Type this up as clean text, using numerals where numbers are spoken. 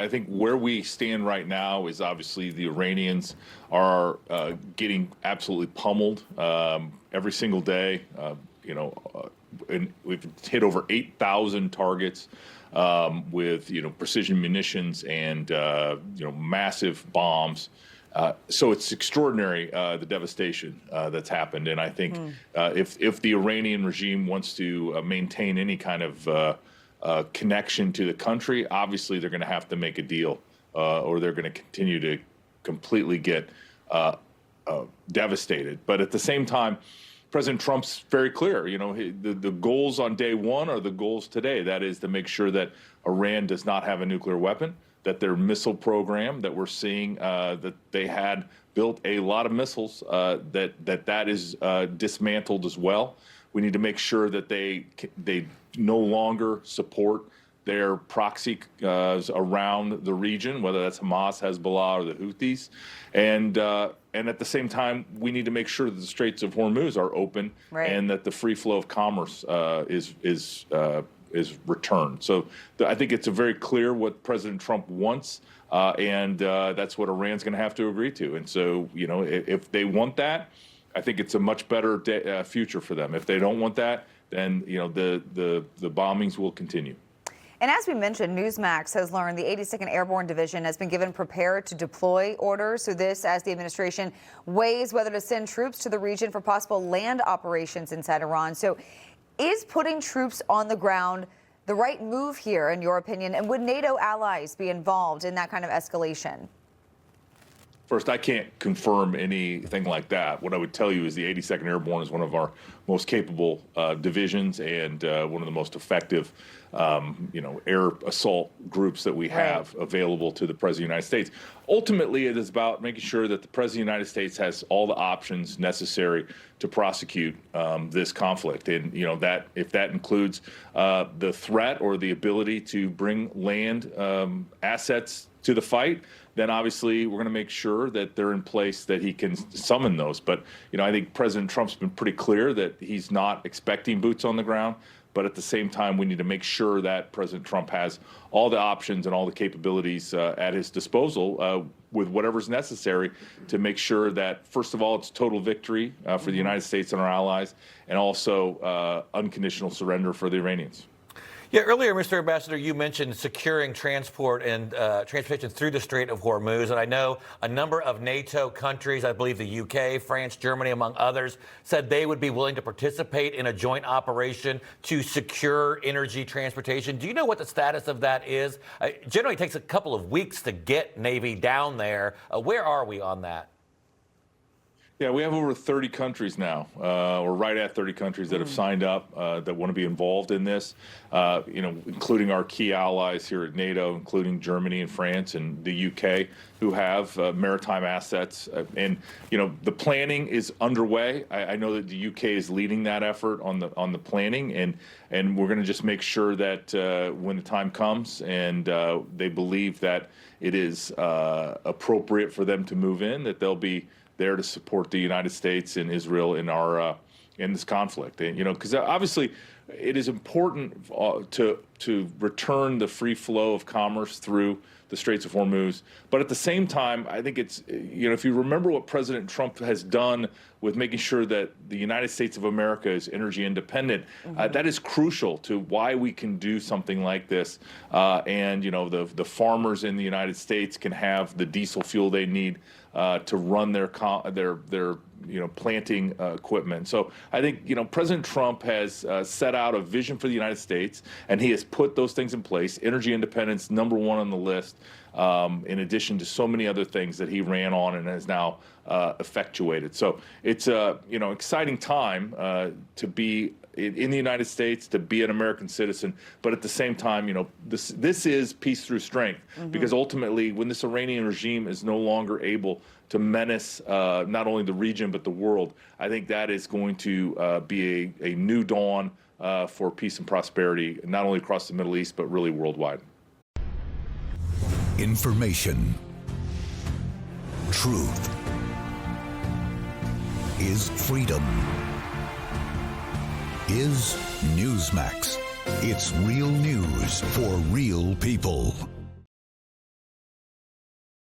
I think where we stand right now is obviously the Iranians are getting absolutely pummeled every single day. And we've hit over 8,000 targets with precision munitions and massive bombs. So it's extraordinary, the devastation that's happened. And I think if the Iranian regime wants to maintain any kind of connection to the country, obviously they're going to have to make a deal, or they're going to continue to completely get devastated. But at the same time, President Trump's very clear. The goals on day one are the goals today. That is to make sure that Iran does not have a nuclear weapon, that their missile program that we're seeing, that they had built a lot of missiles, that is dismantled as well. We need to make sure that they no longer support their proxy around the region, whether that's Hamas, Hezbollah, or the Houthis. And at the same time, we need to make sure that the Straits of Hormuz are open, and that the free flow of commerce is returned. So I think it's very clear what President Trump wants, and that's what Iran's going to have to agree to. And so, if they want that, I think it's a much better future for them. If they don't want that, then the bombings will continue. And as we mentioned, Newsmax has learned the 82nd Airborne Division has been given prepared to deploy orders. So this, as the administration weighs whether to send troops to the region for possible land operations inside Iran. So is putting troops on the ground the right move here, in your opinion? And would NATO allies be involved in that kind of escalation? First, I can't confirm anything like that. What I would tell you is the 82nd Airborne is one of our most capable divisions and one of the most effective, air assault groups that we have available to the President of the United States. Ultimately, it is about making sure that the President of the United States has all the options necessary to prosecute this conflict. And, that if that includes the threat or the ability to bring land assets to the fight, then obviously we're going to make sure that they're in place that he can summon those. But, I think President Trump's been pretty clear that he's not expecting boots on the ground. But at the same time, we need to make sure that President Trump has all the options and all the capabilities at his disposal with whatever's necessary to make sure that, first of all, it's total victory for the United States and our allies, and also unconditional surrender for the Iranians. Yeah, earlier, Mr. Ambassador, you mentioned securing transport and transportation through the Strait of Hormuz. And I know a number of NATO countries, I believe the UK, France, Germany, among others, said they would be willing to participate in a joint operation to secure energy transportation. Do you know what the status of that is? Generally, it takes a couple of weeks to get Navy down there. Where are we on that? Yeah, we have over 30 countries now, or right at 30 countries that have signed up that want to be involved in this, including our key allies here at NATO, including Germany and France and the UK, who have maritime assets. And the planning is underway. I know that the UK is leading that effort on the planning, and we're going to just make sure that when the time comes and they believe that it is appropriate for them to move in, that they'll be there to support the United States and Israel in this conflict. And because obviously it is important to return the free flow of commerce through the Straits of Hormuz. But at the same time, I think it's, if you remember what President Trump has done with making sure that the United States of America is energy independent, that is crucial to why we can do something like this. And, the farmers in the United States can have the diesel fuel they need to run their planting equipment. So I think, President Trump has set out a vision for the United States, and he has put those things in place. Energy independence, #1 on the list, in addition to so many other things that he ran on and has now effectuated. So it's a exciting time to be in the United States, to be an American citizen, but at the same time, this is peace through strength, because ultimately, when this Iranian regime is no longer able to menace not only the region but the world, I think that is going to be a new dawn for peace and prosperity, not only across the Middle East but really worldwide. Information, truth is freedom. Is Newsmax. It's real news for real people.